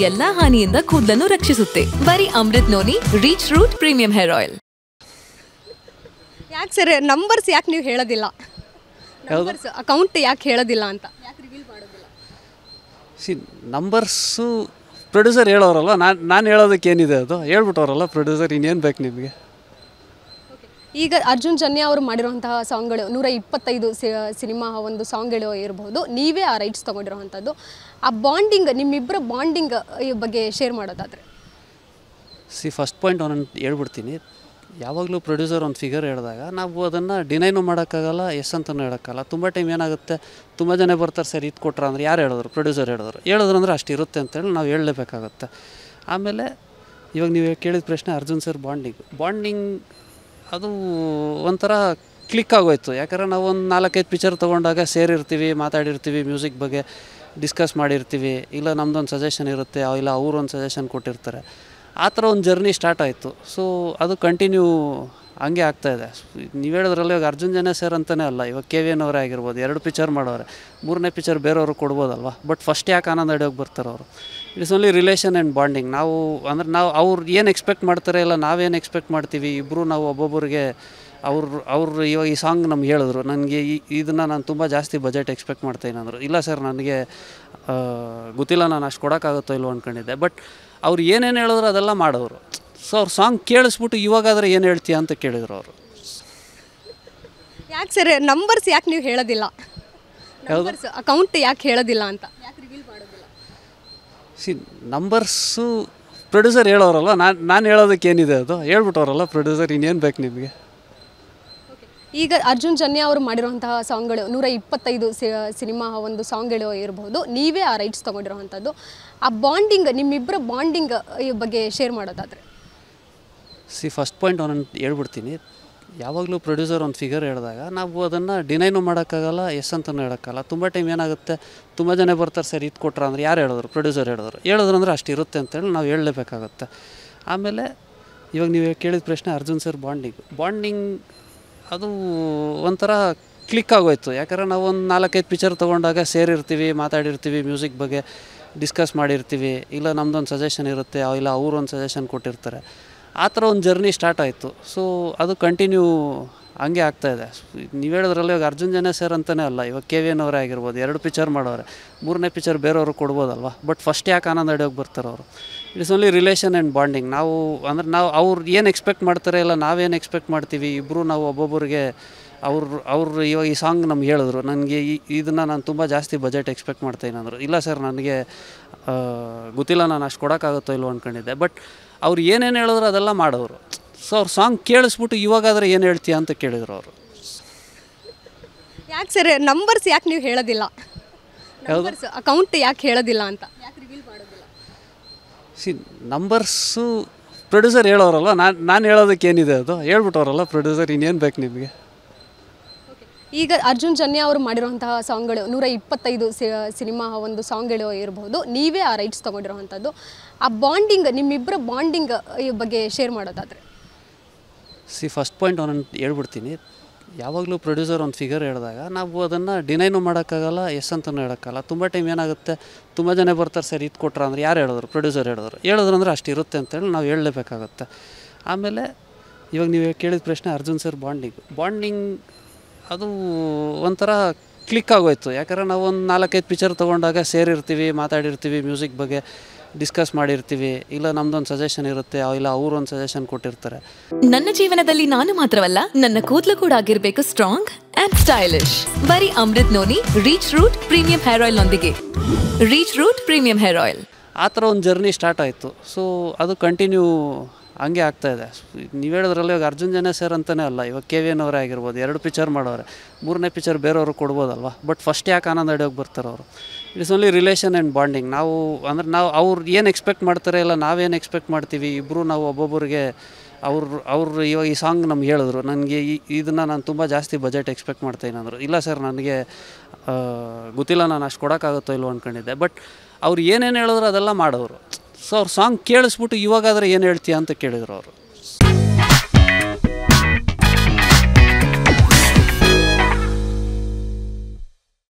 ಎಲ್ಲಾ ಹಾನಿಯಿಂದ ಕೂದಲನ್ನು ರಕ್ಷಿಸುತ್ತೆ. ಬರೀ Amrut noni reach root premium hair oil. ಯಾಕೆ ಸರ್ ನಂಬರ್ಸ್ ಯಾಕೆ ನೀವು ಹೇಳೋದಿಲ್ಲ? ನಂಬರ್ಸ್ ಅಕೌಂಟ್ ಯಾಕೆ ಹೇಳೋದಿಲ್ಲ ಅಂತ ಯಾಕೆ ರಿವೀಲ್ ಮಾಡೋದಿಲ್ಲ? ನಂಬರ್ಸು ಪ್ರೊಡ್ಯೂಸರ್ ಹೇಳೋರಲ್ಲ, ನಾನು ಹೇಳೋದಕ್ಕೆ ಏನಿದೆ, ಅದು ಹೇಳ್ಬಿಟ್ಟವ್ರಲ್ಲ ಪ್ರೊಡ್ಯೂಸರ್, ಇನ್ನೇನು ಬೇಕು ನಿಮಗೆ? ಈಗ ಅರ್ಜುನ್ ಜನ್ಯ ಅವರು ಮಾಡಿರುವಂತಹ ಸಾಂಗ್ಗಳು 125 ಸಿನಿಮಾ ಒಂದು ಸಾಂಗ್ಗಳು ಇರಬಹುದು, ನೀವೇ ಆ ರೈಟ್ಸ್ ತೊಗೊಂಡಿರುವಂಥದ್ದು. ಆ ಬಾಂಡಿಂಗ್, ನಿಮ್ಮಿಬ್ಬರ ಬಾಂಡಿಂಗ್ ಈ ಬಗ್ಗೆ ಶೇರ್ ಮಾಡೋದಾದರೆ? ಫಸ್ಟ್ ಪಾಯಿಂಟ್ ನಾನು ಹೇಳ್ಬಿಡ್ತೀನಿ. ಯಾವಾಗಲೂ ಪ್ರೊಡ್ಯೂಸರ್ ಒಂದು ಫಿಗರ್ ಹೇಳಿದಾಗ ನಾವು ಅದನ್ನು ಡಿನೈನೂ ಮಾಡೋಕ್ಕಾಗಲ್ಲ, ಎಸ್ ಅಂತಲೂ ಹೇಳೋಕ್ಕಾಗಲ್ಲ. ತುಂಬ ಟೈಮ್ ಏನಾಗುತ್ತೆ, ತುಂಬ ಜನ ಬರ್ತಾರೆ, ಸರ್ ಇದು ಕೊಟ್ರ ಅಂದ್ರೆ ಯಾರು ಹೇಳಿದ್ರು? ಪ್ರೊಡ್ಯೂಸರ್ ಹೇಳಿದ್ರು ಅಂದರೆ ಅಷ್ಟು ಇರುತ್ತೆ ಅಂತೇಳಿ ನಾವು ಹೇಳಲೇಬೇಕಾಗತ್ತೆ. ಆಮೇಲೆ ಇವಾಗ ನೀವು ಕೇಳಿದ ಪ್ರಶ್ನೆ ಅರ್ಜುನ್ ಸರ್ ಬಾಂಡಿಂಗ್ ಅದು ಒಂಥರ ಕ್ಲಿಕ್ ಆಗೋಯ್ತು. ಯಾಕಂದರೆ ನಾವು ಒಂದು 4-5 ಪಿಕ್ಚರ್ ತೊಗೊಂಡಾಗ ಸೇರಿರ್ತೀವಿ, ಮಾತಾಡಿರ್ತೀವಿ, ಮ್ಯೂಸಿಕ್ ಬಗ್ಗೆ ಡಿಸ್ಕಸ್ ಮಾಡಿರ್ತೀವಿ, ಇಲ್ಲ ನಮ್ಮದೊಂದು ಸಜೆಷನ್ ಇರುತ್ತೆ, ಇಲ್ಲ ಅವರು ಒಂದು ಸಜೆಷನ್ ಕೊಟ್ಟಿರ್ತಾರೆ. ಆ ಥರ ಒಂದು ಜರ್ನಿ ಸ್ಟಾರ್ಟ್ ಆಯಿತು. ಸೊ ಅದು ಕಂಟಿನ್ಯೂ ಹಂಗೆ ಆಗ್ತಾಯಿದೆ. ನೀವು ಹೇಳಿದ್ರಲ್ಲ, ಇವಾಗ ಅರ್ಜುನ್ ಜನ್ಯ ಸರ್ ಅಂತಲೇ ಅಲ್ಲ, ಇವಾಗ KVN ಅವರೇ ಆಗಿರ್ಬೋದು, 2 ಪಿಕ್ಚರ್ ಮಾಡೋರೆ, 3ನೇ ಪಿಕ್ಚರ್ ಬೇರೆಯವರು ಕೊಡ್ಬೋದಲ್ವ. ಬಟ್ ಫಸ್ಟ್ ಯಾಕೆ ಆನಂದ್ ಅಡಿಯೋಗೆ ಬರ್ತಾರೆ ಅವರು? It's only relation and bonding. ನಾವು ಅವ್ರು ಏನು ಎಕ್ಸ್ಪೆಕ್ಟ್ ಮಾಡ್ತಾರೆ, ಇಲ್ಲ ನಾವೇನು ಎಕ್ಸ್ಪೆಕ್ಟ್ ಮಾಡ್ತೀವಿ, ಇಬ್ಬರು ನಾವು ಒಬ್ಬೊಬ್ಬರಿಗೆ ಅವ್ರು ಇವಾಗ ಈ ಸಾಂಗ್ ನಮ್ಗೆ ಹೇಳಿದ್ರು, ನನಗೆ ಇದನ್ನು ನಾನು ತುಂಬ ಜಾಸ್ತಿ ಬಜೆಟ್ ಎಕ್ಸ್ಪೆಕ್ಟ್ ಮಾಡ್ತೀನಿ ಅಂದರು. ಇಲ್ಲ ಸರ್, ನನಗೆ ಗೊತ್ತಿಲ್ಲ, ನಾನು ಅಷ್ಟು ಕೊಡೋಕ್ಕಾಗುತ್ತೋ ಇಲ್ವೋ ಅಂದ್ಕೊಂಡಿದ್ದೆ. ಬಟ್ ಅವ್ರು ಏನೇನು ಹೇಳಿದ್ರು ಅದೆಲ್ಲ ಮಾಡೋರು. ಸೊ ಅವ್ರು ಸಾಂಗ್ ಕೇಳಿಸ್ಬಿಟ್ಟು ಇವಾಗಾದರೆ ಏನು ಹೇಳ್ತೀಯ ಅಂತ ಕೇಳಿದ್ರು ಅವರು. ಯಾಕೆ ಸರ್ ನಂಬರ್ಸ್ ಯಾಕೆ ನೀವು ಹೇಳೋದಿಲ್ಲ? ನಂಬರ್ಸ್ ಅಕೌಂಟ್ ಯಾಕೆ ಹೇಳೋದಿಲ್ಲ ಅಂತ ಯಾಕೆ ರಿವೀಲ್ ಮಾಡೋದಿಲ್ಲ? ನಂಬರ್ಸು ಪ್ರೊಡ್ಯೂಸರ್ ಹೇಳೋರಲ್ಲ, ನಾನು ಹೇಳೋದಕ್ಕೆ ಏನಿದೆ, ಅದು ಹೇಳ್ಬಿಟ್ಟವ್ರಲ್ಲ ಪ್ರೊಡ್ಯೂಸರ್, ಇನ್ನೇನು ಬೇಕು ನಿಮಗೆ? ಈಗ ಅರ್ಜುನ್ ಜನ್ಯ ಅವರು ಮಾಡಿರುವಂತಹ ಸಾಂಗ್ಗಳು 125 ಸಿನಿಮಾ ಒಂದು ಸಾಂಗ್ಗಳು ಇರಬಹುದು, ನೀವೇ ಆ ರೈಟ್ಸ್ ತೊಗೊಂಡಿರುವಂಥದ್ದು. ಆ ಬಾಂಡಿಂಗ್, ನಿಮ್ಮಿಬ್ಬರ ಬಾಂಡಿಂಗ್ ಈ ಬಗ್ಗೆ ಶೇರ್ ಮಾಡೋದಾದರೆ? ಫಸ್ಟ್ ಪಾಯಿಂಟ್ ನಾನು ಹೇಳ್ಬಿಡ್ತೀನಿ. ಯಾವಾಗಲೂ ಪ್ರೊಡ್ಯೂಸರ್ ಒಂದು ಫಿಗರ್ ಹೇಳಿದಾಗ ನಾವು ಅದನ್ನು ಡಿನೈನೂ ಮಾಡೋಕ್ಕಾಗಲ್ಲ, ಎಸ್ ಅಂತಲೂ ಹೇಳೋಕ್ಕಾಗಲ್ಲ. ತುಂಬ ಟೈಮ್ ಏನಾಗುತ್ತೆ, ತುಂಬ ಜನ ಬರ್ತಾರೆ, ಸರ್ ಇದು ಕೊಟ್ರ ಅಂದ್ರೆ ಯಾರು ಹೇಳಿದ್ರು? ಪ್ರೊಡ್ಯೂಸರ್ ಹೇಳಿದ್ರು ಅಂದರೆ ಅಷ್ಟು ಇರುತ್ತೆ ಅಂತೇಳಿ ನಾವು ಹೇಳಲೇಬೇಕಾಗತ್ತೆ. ಆಮೇಲೆ ಇವಾಗ ನೀವು ಕೇಳಿದ ಪ್ರಶ್ನೆ ಅರ್ಜುನ್ ಸರ್ ಬಾಂಡಿಂಗ್ ಅದು ಒಂಥರ ಕ್ಲಿಕ್ ಆಗೋಯ್ತು. ಯಾಕಂದರೆ ನಾವು ಒಂದು 4-5 ಪಿಕ್ಚರ್ ತೊಗೊಂಡಾಗ ಸೇರಿರ್ತೀವಿ, ಮಾತಾಡಿರ್ತೀವಿ, ಮ್ಯೂಸಿಕ್ ಬಗ್ಗೆ ಡಿಸ್ಕಸ್ ಮಾಡಿರ್ತೀವಿ, ಇಲ್ಲ ನಮ್ಮದೊಂದು ಸಜೆಷನ್ ಇರುತ್ತೆ, ಇಲ್ಲ ಅವರು ಒಂದು ಸಜೆಷನ್ ಕೊಟ್ಟಿರ್ತಾರೆ. ಆ ಥರ ಒಂದು ಜರ್ನಿ ಸ್ಟಾರ್ಟ್ ಆಯಿತು. ಸೊ ಅದು ಕಂಟಿನ್ಯೂ ಹಂಗೆ ಆಗ್ತಾಯಿದೆ. ನೀವು ಹೇಳಿದ್ರಲ್ಲ, ಇವಾಗ ಅರ್ಜುನ್ ಜನ್ಯ ಸರ್ ಅಂತಲೇ ಅಲ್ಲ, ಇವಾಗ KVN ಅವರೇ ಆಗಿರ್ಬೋದು, 2 ಪಿಕ್ಚರ್ ಮಾಡೋರೆ, 3ನೇ ಪಿಕ್ಚರ್ ಬೇರೆಯವರು ಕೊಡ್ಬೋದಲ್ವ. ಬಟ್ ಫಸ್ಟ್ ಯಾಕೆ ಆನಂದ್ ಅಡಿಯೋಗೆ ಬರ್ತಾರೆ ಅವರು? It's only relation and bonding. ನಾವು ಅವ್ರು ಏನು ಎಕ್ಸ್ಪೆಕ್ಟ್ ಮಾಡ್ತಾರೆ, ಇಲ್ಲ ನಾವೇನು ಎಕ್ಸ್ಪೆಕ್ಟ್ ಮಾಡ್ತೀವಿ, ಇಬ್ಬರು ನಾವು ಒಬ್ಬೊಬ್ಬರಿಗೆ ಅವ್ರು ಇವಾಗ ಈ ಸಾಂಗ್ ನಮ್ಗೆ ಹೇಳಿದ್ರು, ನನಗೆ ಇದನ್ನು ನಾನು ತುಂಬ ಜಾಸ್ತಿ ಬಜೆಟ್ ಎಕ್ಸ್ಪೆಕ್ಟ್ ಮಾಡ್ತೀನಿ ಅಂದರು. ಇಲ್ಲ ಸರ್, ನನಗೆ ಗೊತ್ತಿಲ್ಲ, ನಾನು ಅಷ್ಟು ಕೊಡೋಕ್ಕಾಗುತ್ತೋ ಇಲ್ವೋ ಅಂದ್ಕೊಂಡಿದ್ದೆ. ಬಟ್ ಅವ್ರು ಏನೇನು ಹೇಳಿದ್ರು ಅದೆಲ್ಲ ಮಾಡೋರು. ಸೊ ಅವ್ರು ಸಾಂಗ್ ಕೇಳಿಸ್ಬಿಟ್ಟು ಇವಾಗಾದರೆ ಏನು ಹೇಳ್ತೀಯ ಅಂತ ಕೇಳಿದ್ರು ಅವರು. ಯಾಕೆ ಸರ್ ನಂಬರ್ಸ್ ಯಾಕೆ ನೀವು ಹೇಳೋದಿಲ್ಲ? ನಂಬರ್ಸ್ ಅಕೌಂಟ್ ಯಾಕೆ ಹೇಳೋದಿಲ್ಲ ಅಂತ ಯಾಕೆ ರಿವೀಲ್ ಮಾಡೋದಿಲ್ಲ? ನಂಬರ್ಸು ಪ್ರೊಡ್ಯೂಸರ್ ಹೇಳೋರಲ್ಲ, ನಾನು ಹೇಳೋದಕ್ಕೆ ಏನಿದೆ, ಅದು ಹೇಳ್ಬಿಟ್ಟವ್ರಲ್ಲ ಪ್ರೊಡ್ಯೂಸರ್, ಇನ್ನೇನು ಬೇಕು ನಿಮಗೆ? ಈಗ ಅರ್ಜುನ್ ಜನ್ಯ ಅವರು ಮಾಡಿರುವಂತಹ ಸಾಂಗ್ಗಳು 125 ಸಿನಿಮಾ ಒಂದು ಸಾಂಗ್ಗಳು ಇರಬಹುದು, ನೀವೇ ಆ ರೈಟ್ಸ್ ತೊಗೊಂಡಿರುವಂಥದ್ದು. ಆ ಬಾಂಡಿಂಗ್, ನಿಮ್ಮಿಬ್ಬರ ಬಾಂಡಿಂಗ್ ಈ ಬಗ್ಗೆ ಶೇರ್ ಮಾಡೋದಾದರೆ? ಫಸ್ಟ್ ಪಾಯಿಂಟ್ ನಾನು ಹೇಳ್ಬಿಡ್ತೀನಿ. ಯಾವಾಗಲೂ ಪ್ರೊಡ್ಯೂಸರ್ ಒಂದು ಫಿಗರ್ ಹೇಳಿದಾಗ ನಾವು ಅದನ್ನು ಡಿನೈನೂ ಮಾಡೋಕ್ಕಾಗಲ್ಲ, ಎಸ್ ಅಂತಲೂ ಹೇಳೋಕ್ಕಾಗಲ್ಲ. ತುಂಬ ಟೈಮ್ ಏನಾಗುತ್ತೆ, ತುಂಬ ಜನ ಬರ್ತಾರೆ, ಸರ್ ಇದು ಕೊಟ್ರ ಅಂದ್ರೆ ಯಾರು ಹೇಳಿದ್ರು? ಪ್ರೊಡ್ಯೂಸರ್ ಹೇಳಿದ್ರು ಅಂದರೆ ಅಷ್ಟು ಇರುತ್ತೆ ಅಂತೇಳಿ ನಾವು ಹೇಳಲೇಬೇಕಾಗತ್ತೆ. ಆಮೇಲೆ ಇವಾಗ ನೀವು ಕೇಳಿದ ಪ್ರಶ್ನೆ ಅರ್ಜುನ್ ಸರ್ ಬಾಂಡಿಂಗ್ ಅದು ಒಂಥರ ಕ್ಲಿಕ್ ಆಗೋಯ್ತು. ಯಾಕಂದರೆ ನಾವು ಒಂದು 4-5 ಪಿಕ್ಚರ್ ತೊಗೊಂಡಾಗ ಸೇರಿರ್ತೀವಿ, ಮಾತಾಡಿರ್ತೀವಿ, ಮ್ಯೂಸಿಕ್ ಬಗ್ಗೆ ಡಿಸ್ಕಸ್ ಮಾಡಿರ್ತೀವಿ, ಇಲ್ಲ ನಮ್ಮದೊಂದು ಸಜೆಷನ್ ಇರುತ್ತೆ, ಇಲ್ಲ ಅವರು ಒಂದು ಸಜೆಷನ್ ಕೊಟ್ಟಿರ್ತಾರೆ. ನನ್ನ ಜೀವನದಲ್ಲಿ ನಾನು ಮಾತ್ರವಲ್ಲ, ನನ್ನ ಕೂದಲು ಕೂಡ ಆಗಿರಬೇಕು ಸ್ಟ್ರಾಂಗ್ ಅಂಡ್ ಸ್ಟೈಲಿಶ್. ಬರೀ Amrut noni reach root premium hair oil ನೊಂದಿಗೆ. Reach root premium hair oil. ಆ ಥರ ಒಂದು ಜರ್ನಿ ಸ್ಟಾರ್ಟ್ ಆಯಿತು. ಸೊ ಅದು ಕಂಟಿನ್ಯೂ ಹಂಗೆ ಆಗ್ತಾಯಿದೆ. ನೀವು ಹೇಳಿದ್ರಲ್ಲ, ಇವಾಗ ಅರ್ಜುನ್ ಜನ್ಯ ಸರ್ ಅಂತಲೇ ಅಲ್ಲ, ಇವಾಗ KVN ಅವರೇ ಆಗಿರ್ಬೋದು, 2 ಪಿಕ್ಚರ್ ಮಾಡೋರೆ, 3ನೇ ಪಿಕ್ಚರ್ ಬೇರೆಯವರು ಕೊಡ್ಬೋದಲ್ವ. ಬಟ್ ಫಸ್ಟ್ ಯಾಕೆ ಆನಂದ್ ಅಡಿಯೋಗೆ ಬರ್ತಾರೆ ಅವರು? It's only relation and bonding. ನಾವು ಅವ್ರು ಏನು ಎಕ್ಸ್ಪೆಕ್ಟ್ ಮಾಡ್ತಾರೆ, ಇಲ್ಲ ನಾವೇನು ಎಕ್ಸ್ಪೆಕ್ಟ್ ಮಾಡ್ತೀವಿ, ಇಬ್ಬರು ನಾವು ಒಬ್ಬೊಬ್ಬರಿಗೆ ಅವ್ರು ಇವಾಗ ಈ ಸಾಂಗ್ ನಮ್ಗೆ ಹೇಳಿದ್ರು, ನನಗೆ ಇದನ್ನು ನಾನು ತುಂಬ ಜಾಸ್ತಿ ಬಜೆಟ್ ಎಕ್ಸ್ಪೆಕ್ಟ್ ಮಾಡ್ತೀನಿ ಅಂದರು. ಇಲ್ಲ ಸರ್, ನನಗೆ ಗೊತ್ತಿಲ್ಲ, ನಾನು ಅಷ್ಟು ಕೊಡೋಕ್ಕಾಗುತ್ತೋ ಇಲ್ವೋ ಅಂದ್ಕೊಂಡಿದ್ದೆ. ಬಟ್ ಅವ್ರು ಏನೇನು ಹೇಳಿದ್ರು ಅದೆಲ್ಲ ಮಾಡೋರು. ಸೊ ಅವ್ರು ಸಾಂಗ್ ಕೇಳಿಸ್ಬಿಟ್ಟು ಇವಾಗಾದರೆ ಏನು ಹೇಳ್ತೀಯ ಅಂತ ಕೇಳಿದ್ರು ಅವರು.